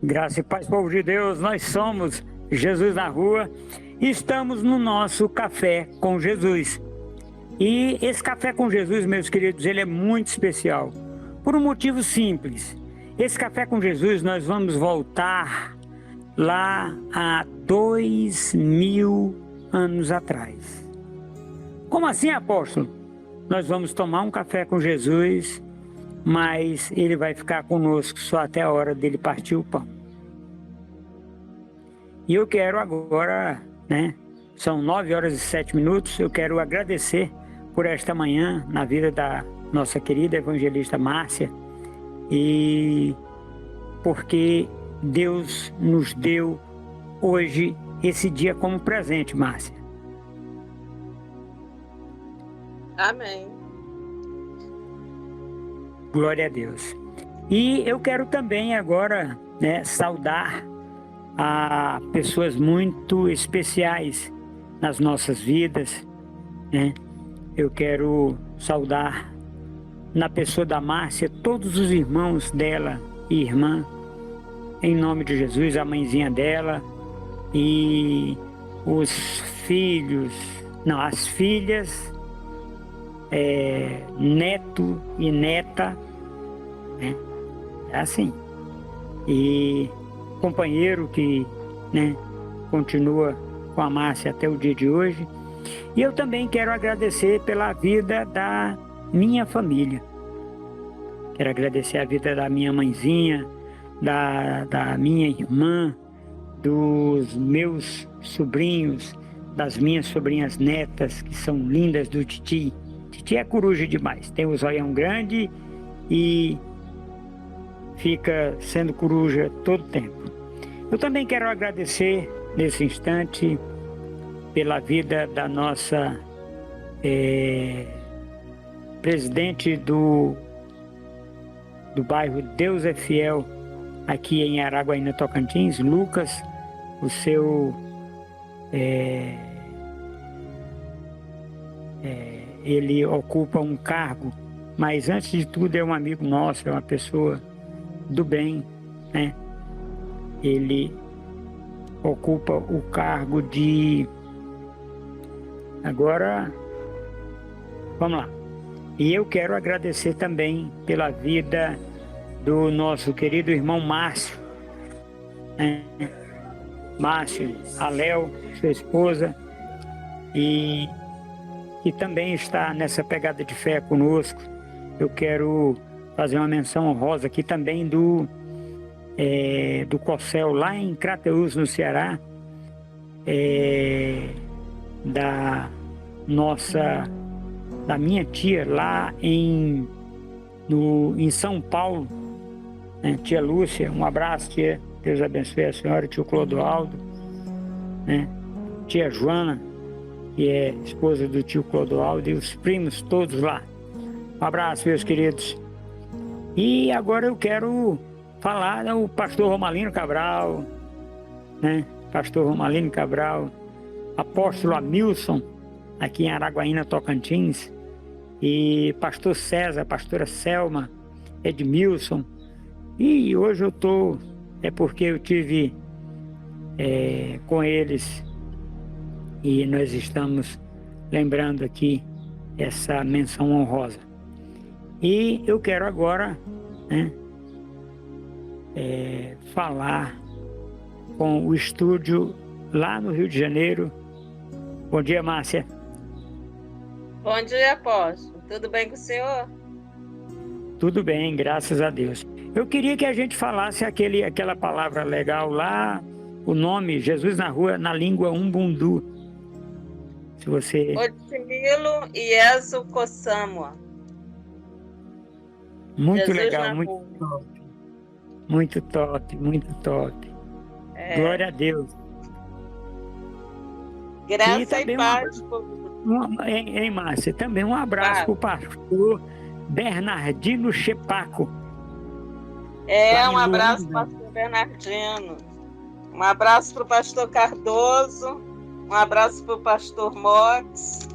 Graça e paz, povo de Deus, nós somos Jesus na Rua e estamos no nosso Café com Jesus. E esse Café com Jesus, meus queridos, ele é muito especial, por um motivo simples. Esse Café com Jesus nós vamos voltar lá há 2000 anos atrás. Como assim, apóstolo? Nós vamos tomar um café com Jesus, mas ele vai ficar conosco só até a hora dele partir o pão. E eu quero agora, são 9h07, eu quero agradecer por esta manhã na vida da nossa querida evangelista Márcia, e porque Deus nos deu hoje esse dia como presente, Márcia. Amém. Glória a Deus. E eu quero também agora, saudar a pessoas muito especiais nas nossas vidas, Eu quero saudar na pessoa da Márcia todos os irmãos dela e irmã, em nome de Jesus, a mãezinha dela e os filhos, as filhas, neto e neta, É assim. E companheiro que, continua com a Márcia até o dia de hoje. E eu também quero agradecer pela vida da minha família. Quero agradecer a vida da minha mãezinha, da minha irmã, dos meus sobrinhos, das minhas sobrinhas netas, que são lindas, do Titi. Titi é coruja demais, tem o zoião grande e fica sendo coruja todo o tempo. Eu também quero agradecer nesse instante pela vida da nossa presidente do bairro Deus é Fiel, aqui em Araguaína, Tocantins, Lucas, o seu ele ocupa um cargo, mas antes de tudo é um amigo nosso, é uma pessoa do bem, Ele ocupa o cargo de... Agora, vamos lá. E eu quero agradecer também pela vida do nosso querido irmão Márcio, Márcio, a Léo, sua esposa, e que também está nessa pegada de fé conosco. Eu quero fazer uma menção honrosa aqui também do Cossel, lá em Crateús, no Ceará, da minha tia lá em São Paulo, tia Lúcia. Um abraço, tia, Deus abençoe a senhora, tio Clodoaldo, tia Joana, que é esposa do tio Clodoaldo, e os primos todos lá. Um abraço, meus queridos. E agora eu quero falar do pastor Romalino Cabral, Pastor Romalino Cabral, apóstolo Amilson, aqui em Araguaína, Tocantins, e pastor César, pastora Selma, Edmilson. E hoje eu estou, porque eu tive com eles, e nós estamos lembrando aqui essa menção honrosa. E eu quero agora falar com o estúdio lá no Rio de Janeiro. Bom dia, Márcia. Bom dia, apóstolo. Tudo bem com o senhor? Tudo bem, graças a Deus. Eu queria que a gente falasse aquela palavra legal lá, o nome Jesus na Rua, na língua umbundu. Se você... Otimilo Iesu Kossamwa. Muito Jesus legal, muito rua. top. Muito top, muito top. Glória a Deus. Graça e paz. Hein, Márcia? Também um abraço para o pastor Bernardino Chepaco. Um abraço para o pastor Bernardino. Um abraço para o pastor Cardoso. Um abraço para o pastor Mox.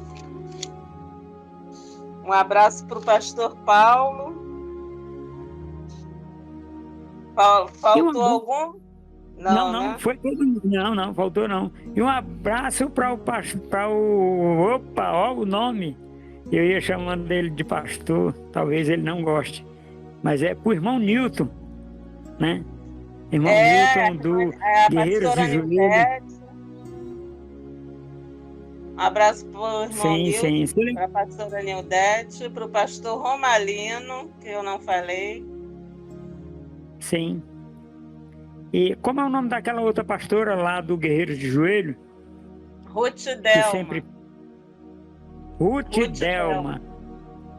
Um abraço para o pastor Paulo. E um Faltou algum? Não, Não, não, né? foi todo mundo. Não, não, faltou não. E um abraço opa, ó o nome. Eu ia chamando dele de pastor, talvez ele não goste. Mas é pro irmão Newton, né? Irmão Newton do A Guerreiros de pastora Joelho. Nildete. Um abraço para o irmão Sim, sim, Nilton, sim. para a pastora Nildete, para o pastor Romalino, que eu não falei. Sim. E como é o nome daquela outra pastora lá do Guerreiros de Joelho? Ruth Que Delma. sempre. Ruth Delma.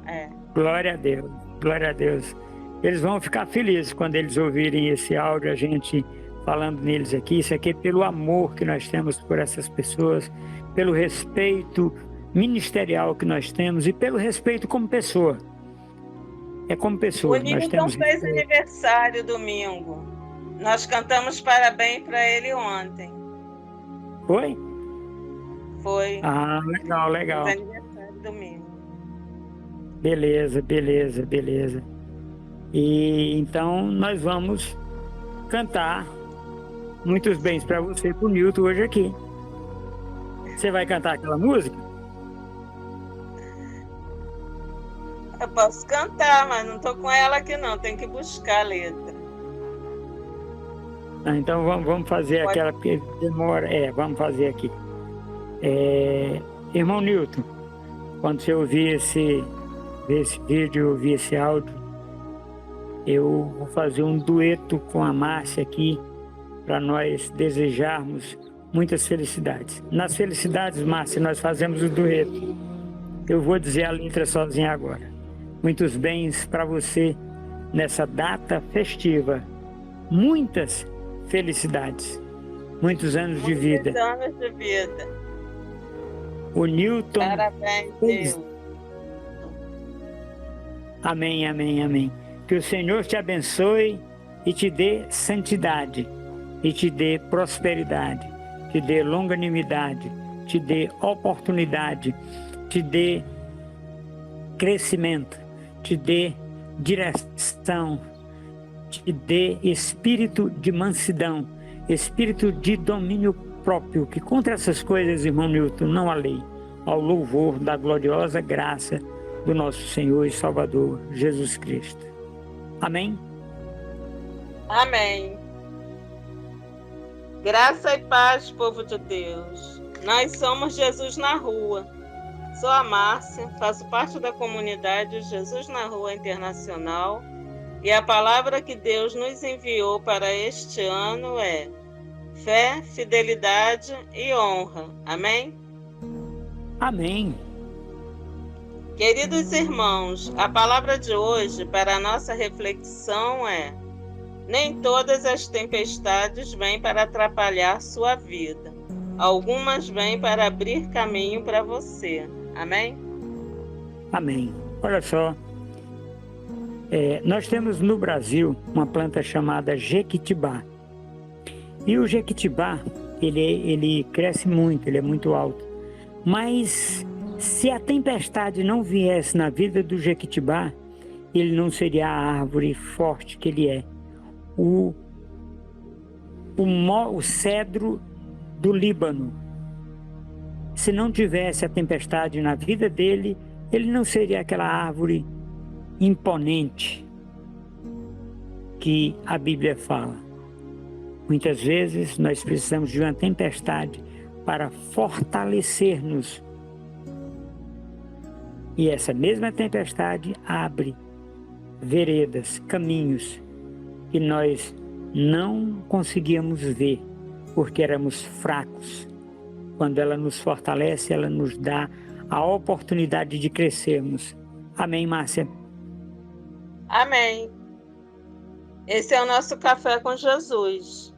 É. Glória a Deus, glória a Deus. Eles vão ficar felizes quando eles ouvirem esse áudio, a gente falando neles aqui. Isso aqui é pelo amor que nós temos por essas pessoas, pelo respeito ministerial que nós temos e pelo respeito como pessoa. É como O pessoa, nós Nilton temos fez respeito. aniversário domingo. Nós cantamos parabéns para ele ontem. Foi? Foi. Ah, legal, legal. Fez aniversário domingo. Beleza, beleza, beleza. E então nós vamos cantar muitos bens para você e para o Nilton hoje aqui. Você vai cantar aquela música? Eu posso cantar, mas não estou com ela aqui não, tem que buscar a letra. Ah, então vamos fazer aquela, porque demora. Vamos fazer aqui. Irmão Nilton, quando você ouvir esse vídeo, ouvir esse áudio, eu vou fazer um dueto com a Márcia aqui, para nós desejarmos muitas felicidades. Nas felicidades, Márcia, nós fazemos o dueto. Eu vou dizer a letra sozinha agora. Muitos bens para você nessa data festiva. Muitas felicidades. Muitos anos de vida. Muitos anos de vida. O Nilton. Parabéns, Deus. Amém, amém, amém. Que o Senhor te abençoe e te dê santidade, e te dê prosperidade, te dê longanimidade, te dê oportunidade, te dê crescimento, te dê direção, te dê espírito de mansidão, espírito de domínio próprio, que contra essas coisas, irmão Nilton, não há lei, ao louvor da gloriosa graça do nosso Senhor e Salvador Jesus Cristo. Amém? Amém. Graça e paz, povo de Deus. Nós somos Jesus na Rua. Sou a Márcia, faço parte da comunidade Jesus na Rua Internacional e a palavra que Deus nos enviou para este ano é fé, fidelidade e honra. Amém? Amém. Queridos irmãos, a palavra de hoje para a nossa reflexão é: nem todas as tempestades vêm para atrapalhar sua vida. Algumas vêm para abrir caminho para você. Amém? Amém. Olha só, nós temos no Brasil uma planta chamada jequitibá. E o jequitibá, ele cresce muito, ele é muito alto. Mas se a tempestade não viesse na vida do jequitibá, ele não seria a árvore forte que ele é. O cedro do Líbano, se não tivesse a tempestade na vida dele, ele não seria aquela árvore imponente que a Bíblia fala. Muitas vezes nós precisamos de uma tempestade para fortalecer-nos. E essa mesma tempestade abre veredas, caminhos que nós não conseguíamos ver, porque éramos fracos. Quando ela nos fortalece, ela nos dá a oportunidade de crescermos. Amém, Márcia? Amém. Esse é o nosso Café com Jesus.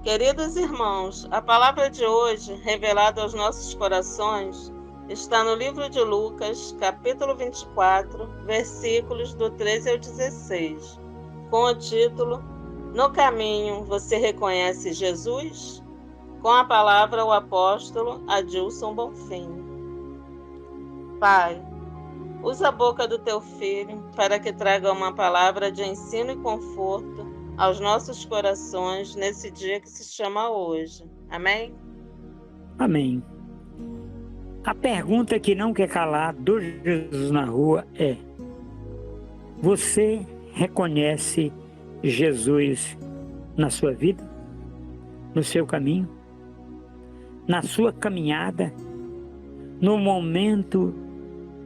Queridos irmãos, a palavra de hoje, revelada aos nossos corações, está no livro de Lucas, capítulo 24, versículos do 13 ao 16, com o título No caminho, você reconhece Jesus? Com a palavra, o apóstolo Adilson Bonfim. Pai, usa a boca do teu filho para que traga uma palavra de ensino e conforto aos nossos corações nesse dia que se chama hoje. Amém? Amém. A pergunta que não quer calar do Jesus na rua é: você reconhece Jesus na sua vida, no seu caminho, na sua caminhada, no momento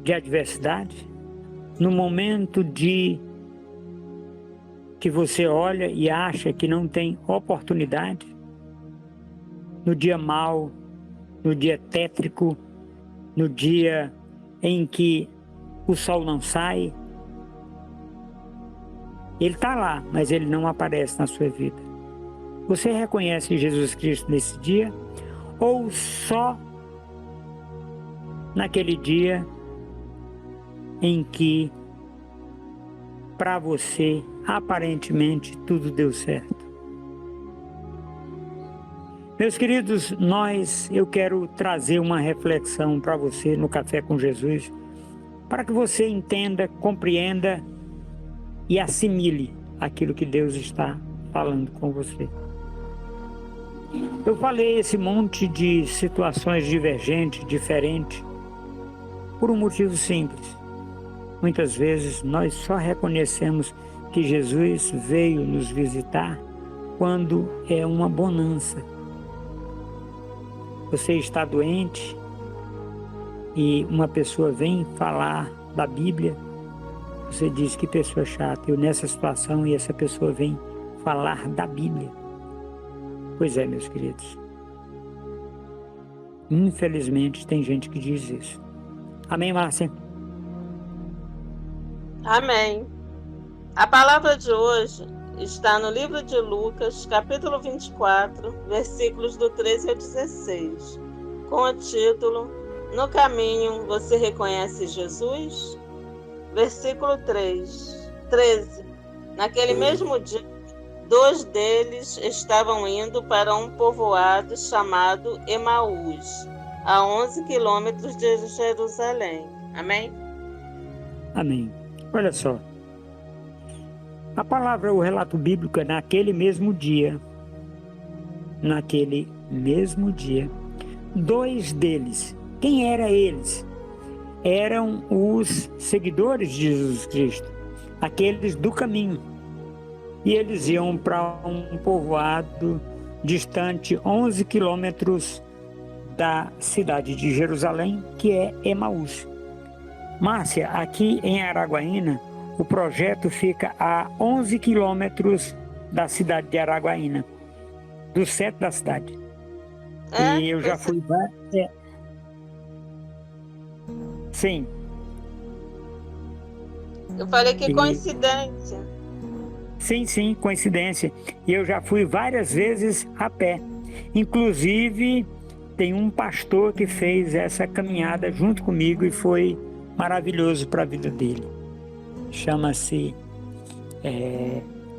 de adversidade, no momento de que você olha e acha que não tem oportunidade, no dia mau, no dia tétrico, no dia em que o sol não sai? Ele está lá, mas ele não aparece na sua vida. Você reconhece Jesus Cristo nesse dia? Ou só naquele dia em que para você aparentemente tudo deu certo? Meus queridos, eu quero trazer uma reflexão para você no Café com Jesus, para que você entenda, compreenda e assimile aquilo que Deus está falando com você. Eu falei esse monte de situações divergentes, diferentes, por um motivo simples. Muitas vezes nós só reconhecemos que Jesus veio nos visitar quando é uma bonança. Você está doente e uma pessoa vem falar da Bíblia, você diz: que pessoa chata, eu nessa situação, e essa pessoa vem falar da Bíblia. Pois é, meus queridos, infelizmente tem gente que diz isso. Amém, Márcia? Amém. A palavra de hoje está no livro de Lucas, capítulo 24, versículos do 13 ao 16, com o título: No caminho você reconhece Jesus? Versículo 13. Naquele mesmo dia, 2 deles estavam indo para um povoado chamado Emaús, a 11 quilômetros de Jerusalém. Amém? Amém. Olha só. A palavra, o relato bíblico é naquele mesmo dia. Naquele mesmo dia. 2 deles. Quem eram eles? Eram os seguidores de Jesus Cristo, aqueles do caminho. E eles iam para um povoado distante 11 quilômetros da cidade de Jerusalém, que é Emaús. Márcia, aqui em Araguaína, o projeto fica a 11 quilômetros da cidade de Araguaína, do centro da cidade. E eu já fui... Sim. Eu falei que coincidência. Sim, coincidência. E eu já fui várias vezes a pé. Inclusive, tem um pastor que fez essa caminhada junto comigo e foi maravilhoso para a vida dele. Chama-se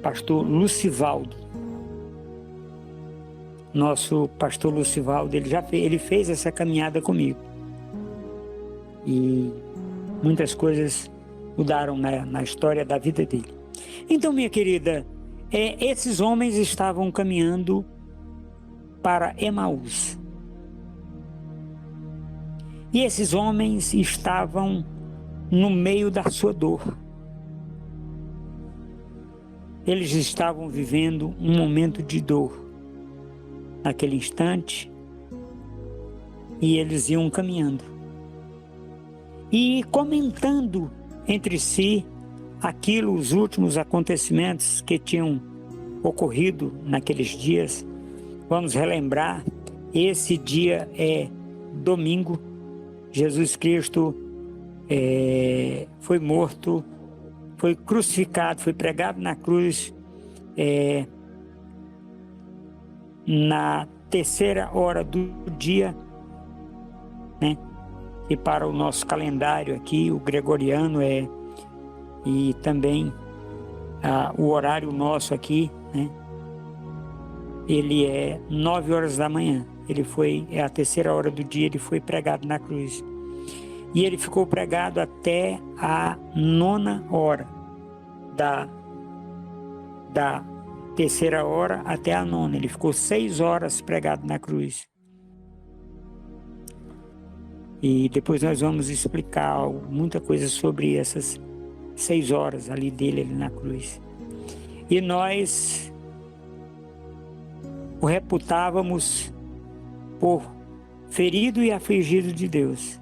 pastor Lucivaldo. Nosso pastor Lucivaldo, ele fez essa caminhada comigo. E muitas coisas mudaram na história da vida dele. Então, minha querida, esses homens estavam caminhando para Emaús. E esses homens estavam no meio da sua dor. Eles estavam vivendo um momento de dor naquele instante, e eles iam caminhando e comentando entre si os últimos acontecimentos que tinham ocorrido naqueles dias. Vamos relembrar, esse dia é domingo. Jesus Cristo foi morto, foi crucificado, foi pregado na cruz na 3ª hora do dia, né? E para o nosso calendário aqui, o gregoriano e também o horário nosso aqui, né? Ele é 9 horas da manhã. É a 3ª hora do dia, ele foi pregado na cruz. E ele ficou pregado até a 9ª hora terceira hora até a nona. Ele ficou 6 horas pregado na cruz. E depois nós vamos explicar muita coisa sobre essas 6 horas ali dele ali na cruz. E nós o reputávamos por ferido e afligido de Deus,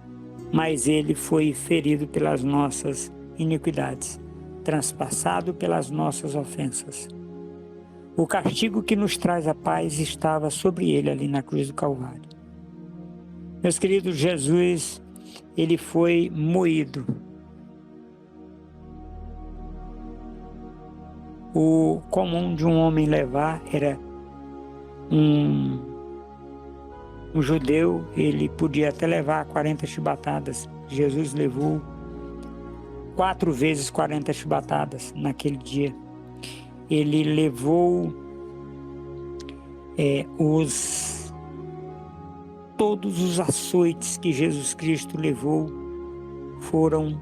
mas ele foi ferido pelas nossas iniquidades, transpassado pelas nossas ofensas. O castigo que nos traz a paz estava sobre ele ali na cruz do Calvário. Meus queridos, Jesus, ele foi moído. O comum de um homem levar era um judeu, ele podia até levar 40 chibatadas. Jesus levou 4 vezes 40 chibatadas naquele dia. Ele levou todos os açoites que Jesus Cristo levou foram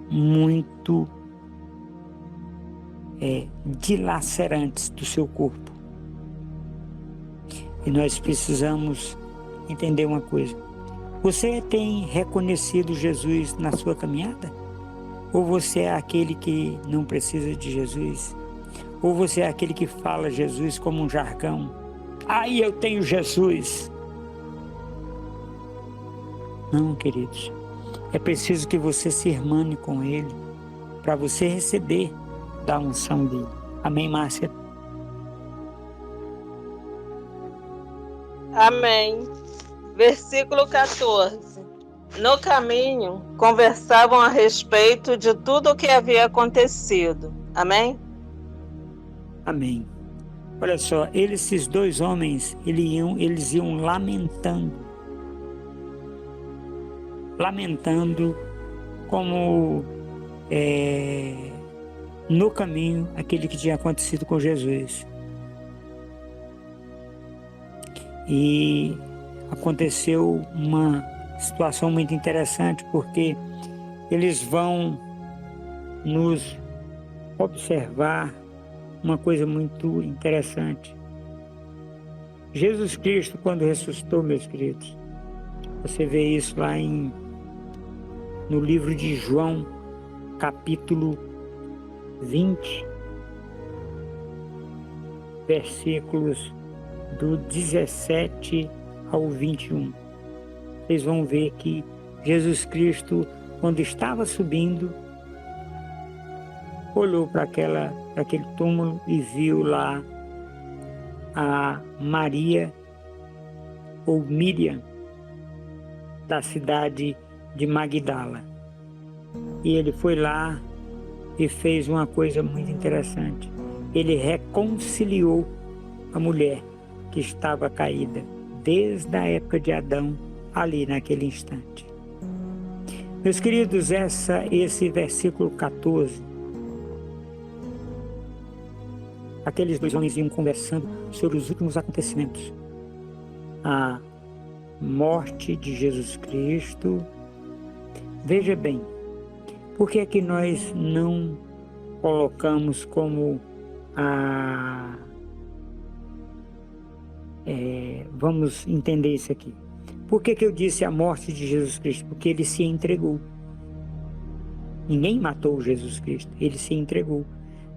muito dilacerantes do seu corpo. E nós precisamos entender uma coisa. Você tem reconhecido Jesus na sua caminhada? Ou você é aquele que não precisa de Jesus? Ou você é aquele que fala Jesus como um jargão? Aí eu tenho Jesus. Não, queridos. É preciso que você se irmane com Ele para você receber da unção dele. Amém, Márcia? Amém. Versículo 14. No caminho, conversavam a respeito de tudo o que havia acontecido. Amém? Amém. Olha só, esses 2 homens, eles iam lamentando como no caminho aquele que tinha acontecido com Jesus. E aconteceu uma situação muito interessante, porque eles vão nos observar uma coisa muito interessante. Jesus Cristo, quando ressuscitou, meus queridos, você vê isso lá no livro de João, capítulo 20, versículos do 17 ao 21. Vocês vão ver que Jesus Cristo, quando estava subindo, olhou para aquele túmulo e viu lá a Maria, ou Miriam, da cidade de Magdala. E ele foi lá e fez uma coisa muito interessante. Ele reconciliou a mulher que estava caída desde a época de Adão, ali naquele instante. Meus queridos, esse versículo 14, aqueles 2 homens iam conversando sobre os últimos acontecimentos. A morte de Jesus Cristo. Veja bem, por que é que nós não colocamos como vamos entender isso aqui. Por que eu disse a morte de Jesus Cristo? Porque ele se entregou. Ninguém matou Jesus Cristo, ele se entregou.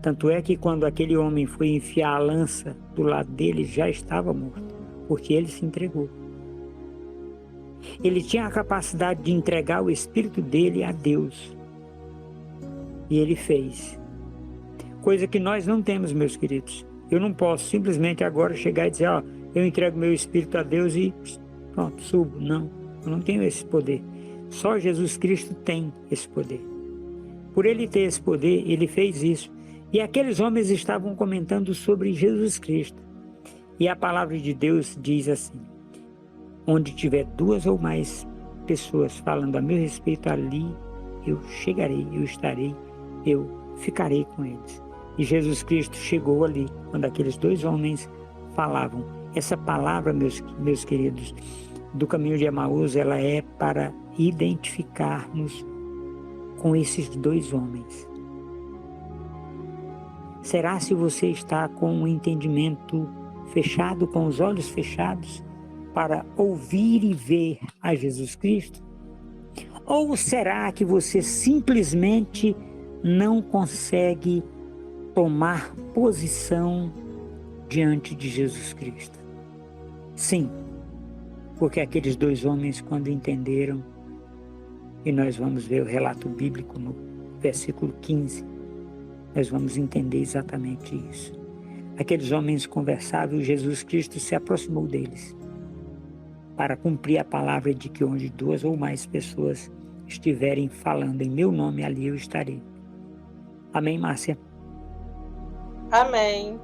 Tanto é que quando aquele homem foi enfiar a lança do lado dele, já estava morto, porque ele se entregou. Ele tinha a capacidade de entregar o espírito dele a Deus. E ele fez. Coisa que nós não temos, meus queridos. Eu não posso simplesmente agora chegar e dizer, eu entrego meu espírito a Deus e pronto, subo. Não, eu não tenho esse poder. Só Jesus Cristo tem esse poder. Por ele ter esse poder, ele fez isso. E aqueles homens estavam comentando sobre Jesus Cristo. E a palavra de Deus diz assim: onde tiver 2 ou mais pessoas falando a meu respeito, ali eu chegarei, eu estarei, eu ficarei com eles. E Jesus Cristo chegou ali, quando aqueles 2 homens falavam. Essa palavra, meus queridos, do caminho de Emaús, ela é para identificarmos com esses 2 homens. Será se você está com o entendimento fechado, com os olhos fechados, para ouvir e ver a Jesus Cristo? Ou será que você simplesmente não consegue tomar posição diante de Jesus Cristo? Sim, porque aqueles dois homens, quando entenderam, e nós vamos ver o relato bíblico no versículo 15, nós vamos entender exatamente isso. Aqueles homens conversavam e Jesus Cristo se aproximou deles para cumprir a palavra de que onde 2 ou mais pessoas estiverem falando em meu nome, ali eu estarei. Amém, Márcia? Amém.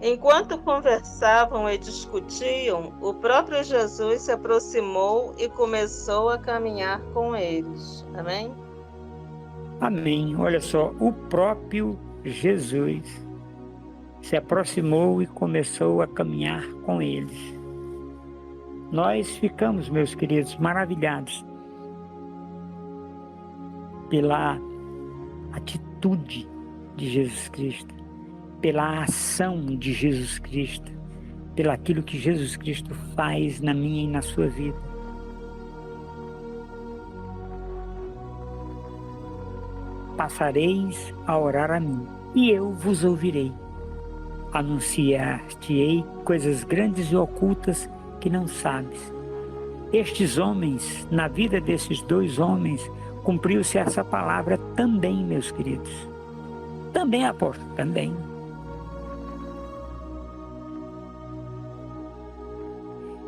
Enquanto conversavam e discutiam, o próprio Jesus se aproximou e começou a caminhar com eles. Amém? Amém. Olha só, o próprio Jesus se aproximou e começou a caminhar com eles. Nós ficamos, meus queridos, maravilhados pela atitude de Jesus Cristo, pela ação de Jesus Cristo, pelo aquilo que Jesus Cristo faz na minha e na sua vida. Passareis a orar a mim, e eu vos ouvirei. Anunciar-te-ei coisas grandes e ocultas que não sabes. Estes homens, na vida desses dois homens, cumpriu-se essa palavra também, meus queridos. Também, apóstolo, também.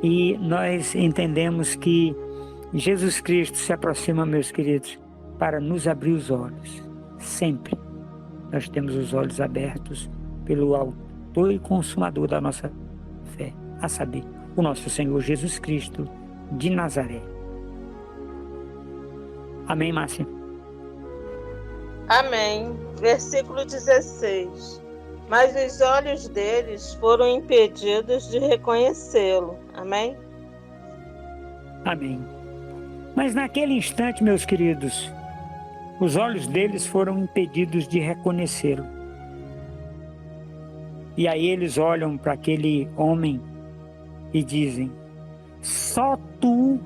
E nós entendemos que Jesus Cristo se aproxima, meus queridos, para nos abrir os olhos. Sempre nós temos os olhos abertos pelo autor e consumador da nossa fé, a saber, o nosso Senhor Jesus Cristo de Nazaré. Amém, Márcia? Amém. Versículo 16. Mas os olhos deles foram impedidos de reconhecê-lo. Amém? Amém. Mas naquele instante, meus queridos, os olhos deles foram impedidos de reconhecê-lo. E aí eles olham para aquele homem e dizem: só tu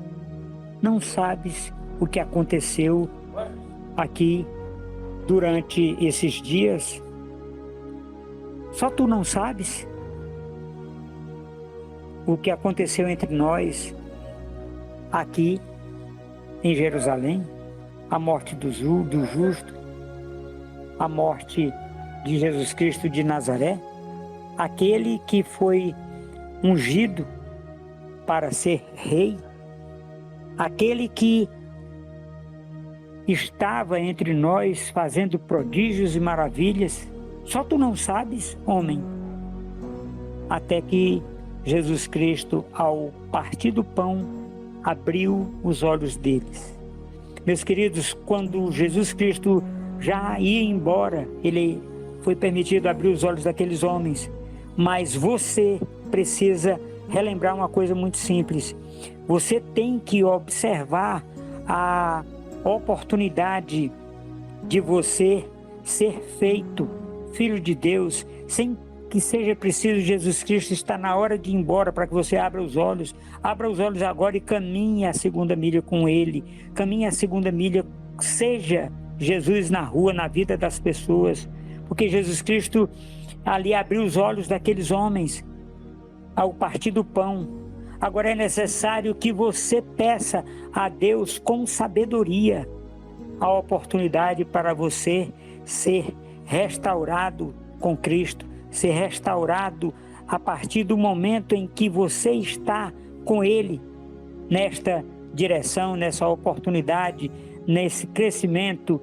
não sabes o que aconteceu aqui durante esses dias? Só tu não sabes o que aconteceu entre nós aqui em Jerusalém? A morte do justo, a morte de Jesus Cristo de Nazaré, aquele que foi ungido para ser rei, aquele que estava entre nós fazendo prodígios e maravilhas. Só tu não sabes, homem? Até que Jesus Cristo, ao partir do pão, abriu os olhos deles. Meus queridos, quando Jesus Cristo já ia embora, ele foi permitido abrir os olhos daqueles homens. Mas você precisa relembrar uma coisa muito simples. Você tem que observar a oportunidade de você ser feito filho de Deus, sem que seja preciso Jesus Cristo estar na hora de ir embora para que você abra os olhos. Abra os olhos agora e caminhe a 2ª milha com Ele. Caminhe a 2ª milha, seja Jesus na rua, na vida das pessoas. Porque Jesus Cristo ali abriu os olhos daqueles homens ao partir do pão. Agora é necessário que você peça a Deus com sabedoria a oportunidade para você ser restaurado com Cristo, ser restaurado a partir do momento em que você está com Ele, nesta direção, nessa oportunidade, nesse crescimento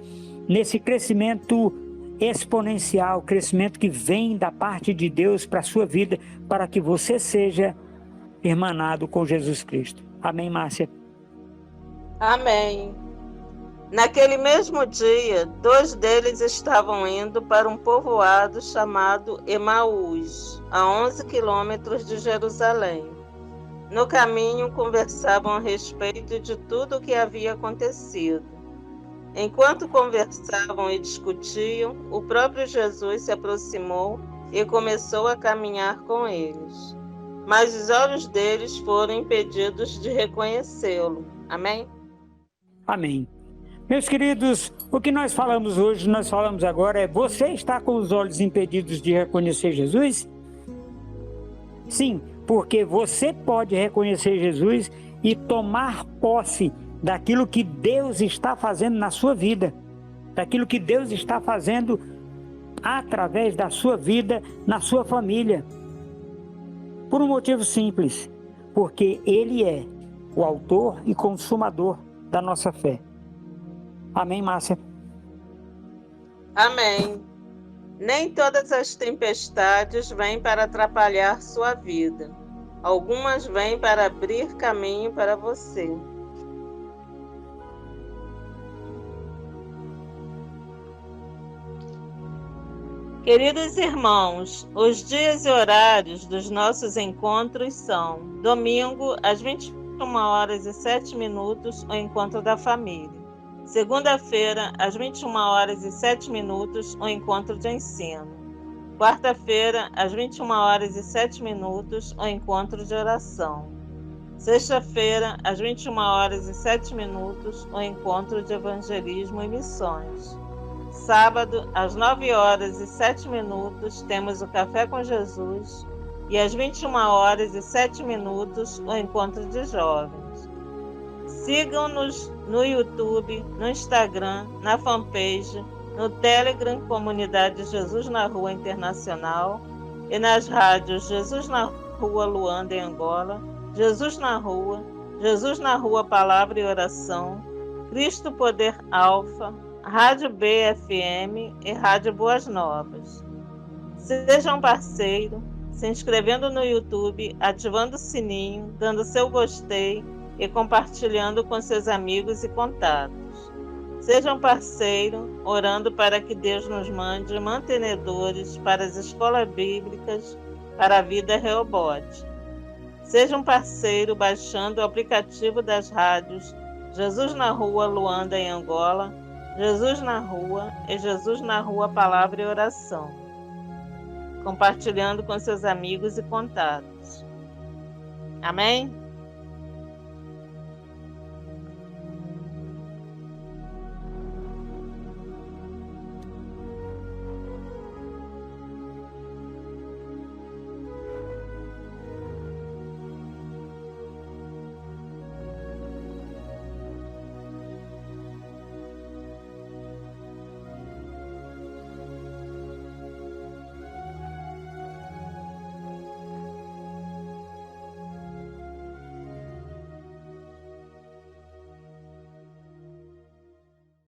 exponencial, crescimento que vem da parte de Deus para a sua vida, para que você seja irmanado com Jesus Cristo. Amém, Márcia? Amém. Naquele mesmo dia, 2 deles estavam indo para um povoado chamado Emaús, a 11 quilômetros de Jerusalém. No caminho, conversavam a respeito de tudo o que havia acontecido. Enquanto conversavam e discutiam, o próprio Jesus se aproximou e começou a caminhar com eles. Mas os olhos deles foram impedidos de reconhecê-lo. Amém? Amém. Meus queridos, o que nós falamos hoje, nós falamos agora é: você está com os olhos impedidos de reconhecer Jesus? Sim, porque você pode reconhecer Jesus e tomar posse daquilo que Deus está fazendo na sua vida, daquilo que Deus está fazendo através da sua vida, na sua família. Por um motivo simples, porque Ele é o autor e consumador da nossa fé. Amém, Márcia? Amém. Nem todas as tempestades vêm para atrapalhar sua vida. Algumas vêm para abrir caminho para você. Queridos irmãos, os dias e horários dos nossos encontros são: domingo, às 21h07, o encontro da família. Segunda-feira, às 21h07, o encontro de ensino. Quarta-feira, às 21h07, o encontro de oração. Sexta-feira, às 21h07, o encontro de evangelismo e missões. Sábado, às 9h07, temos o Café com Jesus. E às 21h07, o encontro de jovens. Sigam-nos no YouTube, no Instagram, na fanpage, no Telegram, Comunidade Jesus na Rua Internacional, e nas rádios Jesus na Rua Luanda em Angola, Jesus na Rua Palavra e Oração, Cristo Poder Alfa, Rádio BFM e Rádio Boas Novas. Seja um parceiro, se inscrevendo no YouTube, ativando o sininho, dando seu gostei e compartilhando com seus amigos e contatos. Seja um parceiro, orando para que Deus nos mande mantenedores para as escolas bíblicas, para a vida Rehobote. Seja um parceiro baixando o aplicativo das rádios Jesus na Rua Luanda em Angola, Jesus na Rua e Jesus na Rua Palavra e Oração, compartilhando com seus amigos e contatos. Amém?